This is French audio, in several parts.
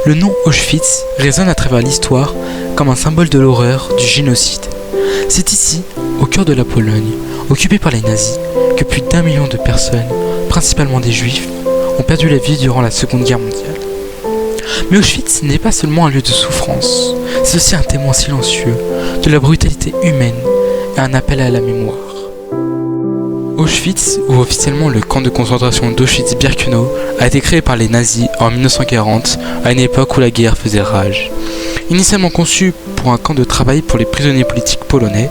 Le nom Auschwitz résonne à travers l'histoire comme un symbole de l'horreur du génocide. C'est ici, au cœur de la Pologne, occupée par les nazis, que plus d'1 million de personnes, principalement des juifs, ont perdu la vie durant la Seconde Guerre mondiale. Mais Auschwitz n'est pas seulement un lieu de souffrance, c'est aussi un témoin silencieux de la brutalité humaine et un appel à la mémoire. Auschwitz, ou officiellement le camp de concentration d'Auschwitz-Birkenau, a été créé par les nazis en 1940, à une époque où la guerre faisait rage. Initialement conçu pour un camp de travail pour les prisonniers politiques polonais,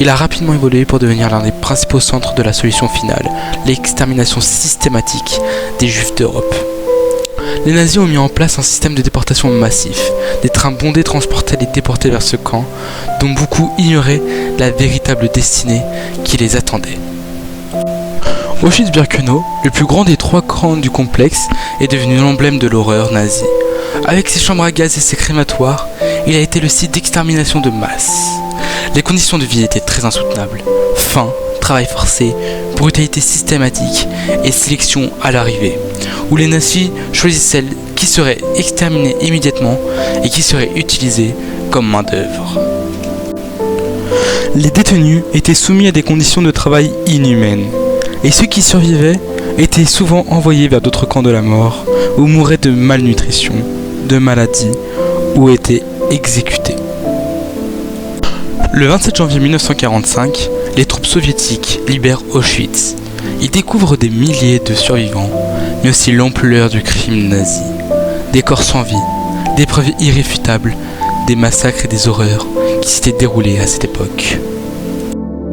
il a rapidement évolué pour devenir l'un des principaux centres de la solution finale, l'extermination systématique des Juifs d'Europe. Les nazis ont mis en place un système de déportation massif. Des trains bondés transportaient les déportés vers ce camp, dont beaucoup ignoraient la véritable destinée qui les attendait. Auschwitz-Birkenau, le plus grand des 3 camps du complexe, est devenu l'emblème de l'horreur nazie. Avec ses chambres à gaz et ses crématoires, il a été le site d'extermination de masse. Les conditions de vie étaient très insoutenables. Faim, travail forcé, brutalité systématique et sélection à l'arrivée, où les nazis choisissaient celles qui seraient exterminées immédiatement et qui seraient utilisées comme main-d'œuvre. Les détenus étaient soumis à des conditions de travail inhumaines, et ceux qui survivaient étaient souvent envoyés vers d'autres camps de la mort, ou mouraient de malnutrition, de maladies, ou étaient exécutés. Le 27 janvier 1945, les troupes soviétiques libèrent Auschwitz. Ils découvrent des milliers de survivants, mais aussi l'ampleur du crime nazi. Des corps sans vie, des preuves irréfutables, des massacres et des horreurs qui s'étaient déroulés à cette époque.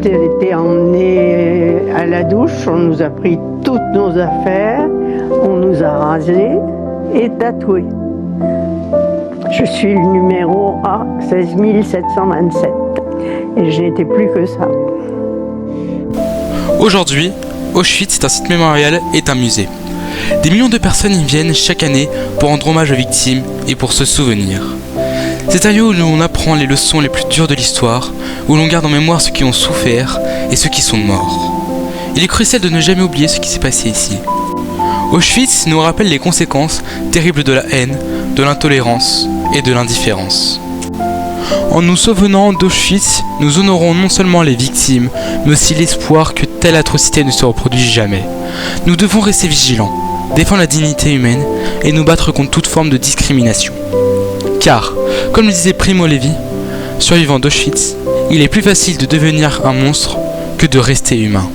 J'ai été emmenée à la douche, on nous a pris toutes nos affaires, on nous a rasés et tatoués. Je suis le numéro A 16 727 et je n'étais plus que ça. Aujourd'hui, Auschwitz est un site mémorial et un musée. Des millions de personnes y viennent chaque année pour rendre hommage aux victimes et pour se souvenir. C'est un lieu où l'on apprend les leçons les plus dures de l'histoire, où l'on garde en mémoire ceux qui ont souffert et ceux qui sont morts. Il est crucial de ne jamais oublier ce qui s'est passé ici. Auschwitz nous rappelle les conséquences terribles de la haine, de l'intolérance et de l'indifférence. En nous souvenant d'Auschwitz, nous honorons non seulement les victimes, mais aussi l'espoir que telle atrocité ne se reproduise jamais. Nous devons rester vigilants, défendre la dignité humaine et nous battre contre toute forme de discrimination. Car, comme le disait Primo Levi, survivant d'Auschwitz, il est plus facile de devenir un monstre que de rester humain.